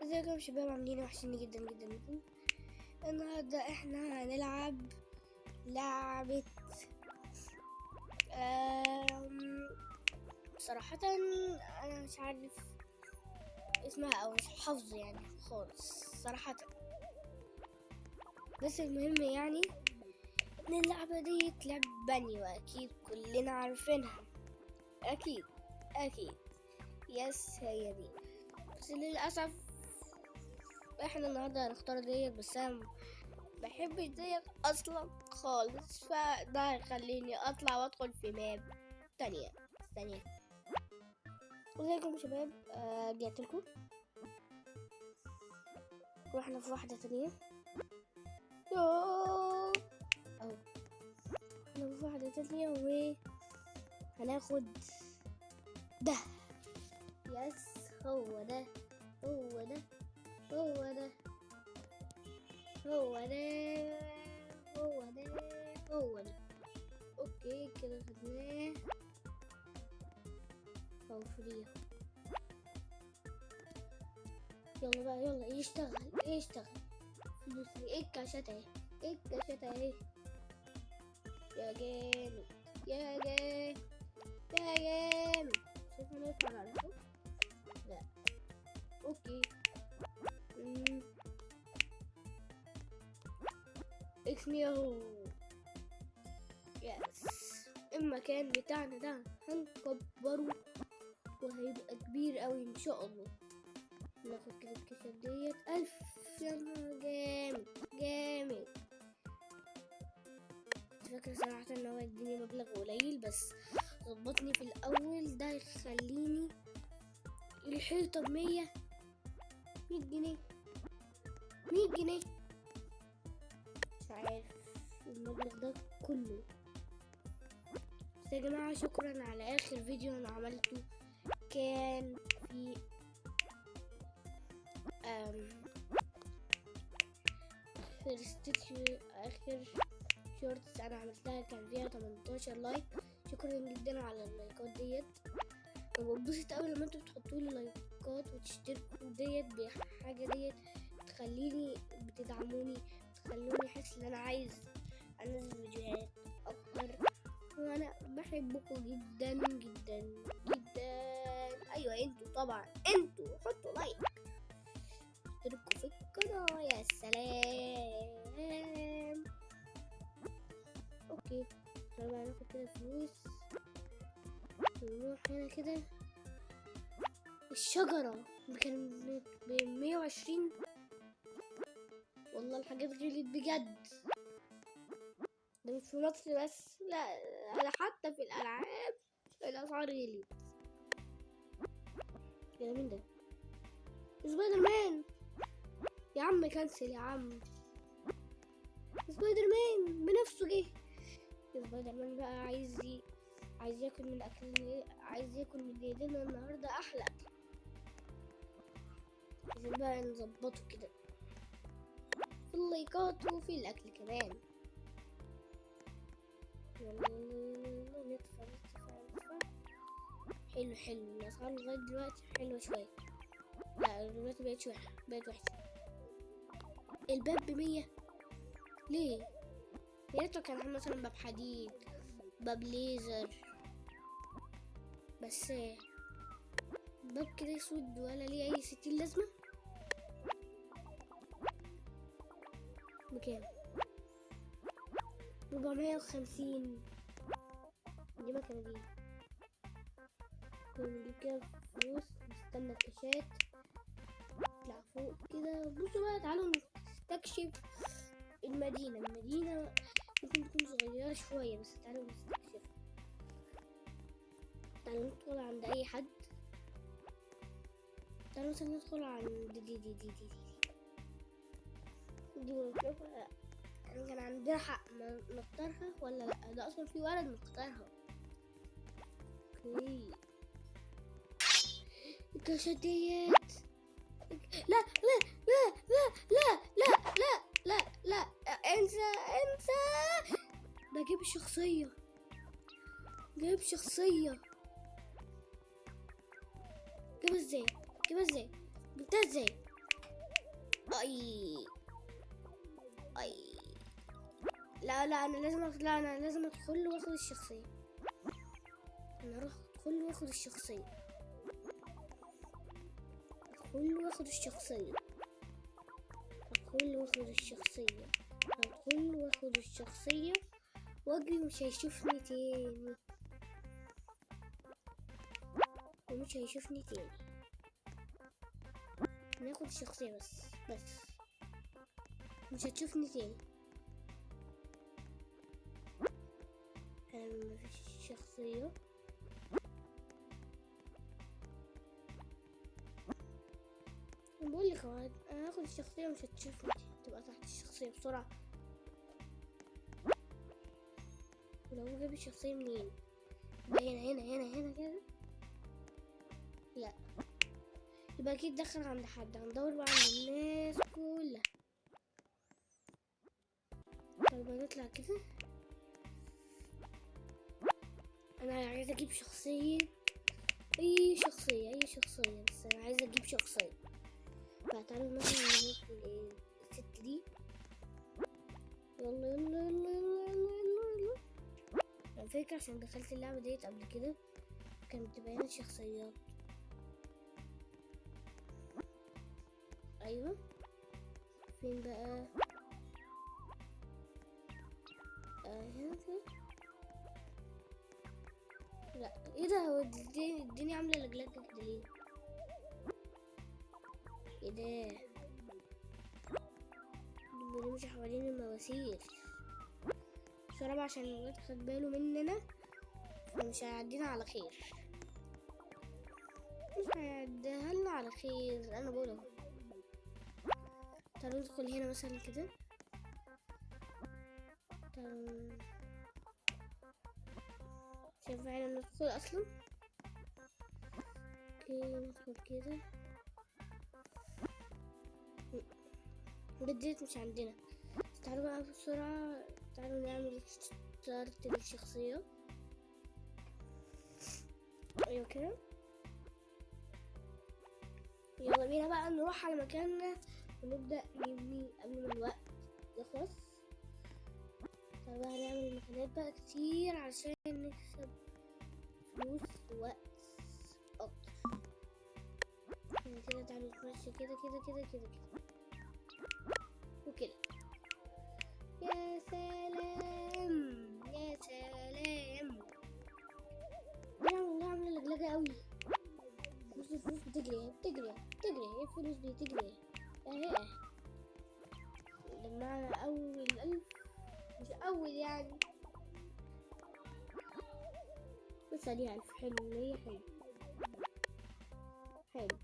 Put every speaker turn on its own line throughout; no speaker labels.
ازيكم يا شباب، عاملين وحشين جدا جدا جدا. النهارده احنا هنلعب لعبة صراحة انا مش عارف اسمها او مش حافظه يعني خالص صراحة، بس المهم يعني ان اللعبة دي لعبة بني واكيد كلنا عارفينها. اكيد يس هي دي، بس للأسف احنا النهارده هنختار ديت، بس انا بحبش ديت اصلا خالص، فده هيخليني اطلع وادخل في ماب تانية. ازيكم يا شباب، رجعتلكم واحنا في واحدة تانية. اهو احنا في واحدة تانية وهناخد ده. يس هو ده هو ده هو ده هو ده هو ده هو ده. اوكي كده خدناه او فريه. يلا بقى يلا يشتغل فلوسي. ايه الكاشات اهي يا جامد يا جامد. شوف انا ينفع اعرفه؟ لا اوكي. اسمي اهو. يس المكان بتاعنا ده هنكبره وهيبقى كبير قوي ان شاء الله. ناخد كده الكيسة ديت 1000. يا نهار جامد. كنت فاكرة صراحة ان هو يديني مبلغ قليل، بس ظبطني في الاول. ده يخليني الحيطة ب100 جنيه. مش عارف المبلغ ده كله. بس يا جماعة شكرا على اخر فيديو انا عملته، كان في اخر شورتس انا عملتها كان فيها 18 لايك. شكرا جدا على اللايكات ديت. ببسط قوي لما انتوا بتحطوا لي لايكات وتشتركوا ديت بحاجه ديت، بتخليني بتدعموني، بتخلوني احس ان انا عايز انزل فيديوهات اكتر، وانا بحبكم جدا جدا جدا. ايوه انتوا طبعا حطوا لايك، اشتركوا في القناه. يا سلام. اوكي طبعا ناخد كده فلوس ونروح هنا كده. الشجرة كانت ب120. والله الحاجات غليت بجد، ده مش في مصر بس، لا ده حتى في الألعاب الأسعار غليت. يا مين ده؟ سبايدر مان. يا عم كنسل يا عم. سبايدر مان بنفسه جه. سبايدر مان بقى عايز ياكل من اكل، عايز ياكل من ايدينا النهارده احلى اكل. لازم بقى نظبطه كده في اللايكات وفي الاكل كمان. يلا ندفع. حلو الاسعار لغايه دلوقتي حلوه شويه. لا دلوقتي بقت وحشه. الباب ب100 ليه؟ يا ريته كان مثلا باب حديد، باب ليزر، بس باب كده اسود ولا ليه اي 60 لازمه. بكام؟ 450. دي مكنه دي. نجيب كده فلوس، نستنى الكاشات نطلع فوق كده. بصوا بقى تعالوا نستكشف المدينة ممكن تكون صغيرة شوية، بس تعالوا نستكشف. تعالوا ندخل عند أي حد. تعالوا مثلا ندخل عند دي ونشوفها كان عندنا حق نختارها ولا لأ. ده أصلا في ولد مختارها. اوكي الكاشات ديت. لا انسى. ده جايب شخصية جيبها ازاي؟ جبتها ازاي؟ اي اي لا انا لازم ادخل واخد الشخصيه. انا اروح ادخل واخد الشخصيه. ادخل واخد الشخصيه. ادخل واخد الشخصيه. ادخل واخد الشخصيه واجري. مش هيشوفني تاني. ومش هيشوفني تاني. ناخد الشخصيه بس مش هتشوفني تاني. مفيش شخصية. بقول لك انا هاخد الشخصية مش هتشوفني. تبقى تحت الشخصية بسرعة. ولو جاب الشخصية منين؟ هنا كده. لا يبقى اكيد دخل عند حد. هندور بقى عند الناس كلها. طب نطلع كده. انا عايزه اجيب شخصيه. اي شخصيه بس انا عايزه اجيب شخصيه. فتعالوا مثلا نروح الست دي. يلا. على فكره عشان دخلت اللعبه ديت قبل كده كانت بتبين شخصيات. ايوه فين بقى؟ هنا كده. لا ايه ده؟ هو الدنيا عامله لجلجه كده ليه؟ ايه ده؟ بنمشي حوالين المواسير بسرعه عشان الواد خد باله مننا. فمش هيعدينا على خير. مش هيعديها لنا على خير. انا بقول اهو. تعالوا ندخل هنا مثلا كده. شايف احنا ندخل اصلا. اوكي ندخل كده. بديت مش عندنا. تعالوا بقى بسرعة. تعالوا نعمل ستارت للشخصية. ايوه كده. يلا بينا بقى نروح على مكاننا ونبدأ نبني قبل ما الوقت يخلص. طب هنعمل مكانات بقى كتير عشان نكسب فلوس ووقت اكتر. يعني كده تعالوا نتمشى كده وكده. يا سلام يا سلام. يا والله عامله لجلجه قوي. الفلوس بتجري. الفلوس بتجري اهي. جمعنا اول 1000. مش اول يعني بس ادي 1000. حلو. هي حلو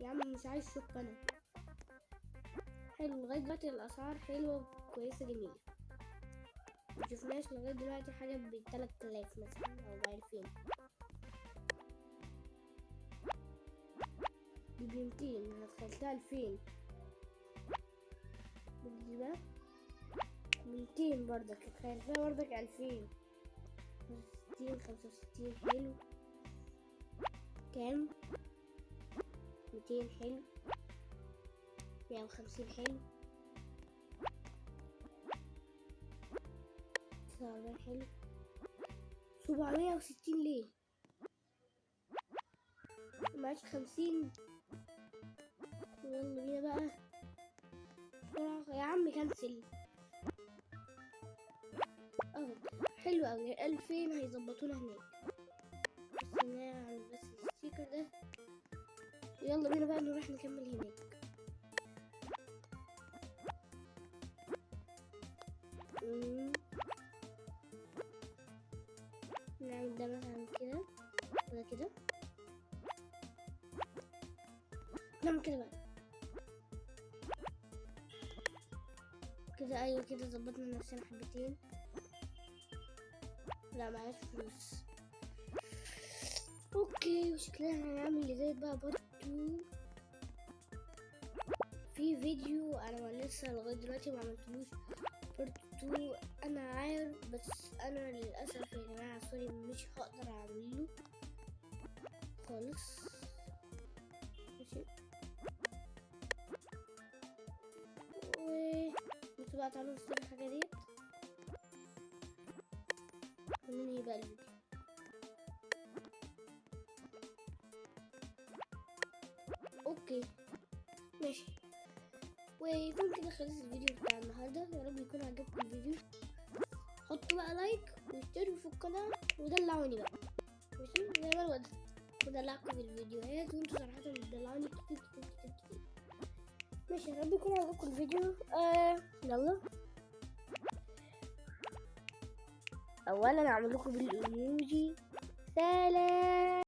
يا عم. مش عايز شوف انا. حلو لغايه دلوقتي الاسعار حلوه كويسه جميله. مشوفناش لغايه دلوقتي حاجه ب3000 مثلا او ب2000. دي ب200. انا دخلتها 2000. دي بقى 200 برضك. دخلتها برضك 2000. 65 حلو. كام؟ 200 حلو. 150 حلو. 49 حلو. 760 ليه؟ معاش 50. يلا بينا بقى بسرعة يا عم. كنسل اهو. حلو اوي. 2000 هيظبطونا هناك. بس نعمل بس الستيكر ده. يلا بينا بقى نروح نكمل هناك. نعمل ده مثلا كده ولا كده. نعمل كده بقى كده. ايوه كده ظبطنا نفسنا حبتين. لا معاش فلوس. اوكي وشكلنا هنعمل لغاية بقى بارت 2 في فيديو. انا لسه لغاية دلوقتي ما عملتلوش بارت 2. انا عارف بس انا للاسف يا جماعة سوري مش هقدر اعمله خالص. ماشي بقى تعالوا نشتري الحاجة ديت وننهي بقى الفيديو. اوكي ماشي، ويكون كده خلص الفيديو بتاع النهارده. يا رب يكون عجبكم الفيديو، حطوا بقى لايك واشتركوا في القناه ودلعوني بقى ماشي زي ما انا بدلعكم في الفيديوهات، وانتوا صراحه بتدلعوني كتير كتير كتير كتير. ماشي يا رب يكون عجبكم الفيديو. يلا اولا اعمل لكم بالايموجي. سلام.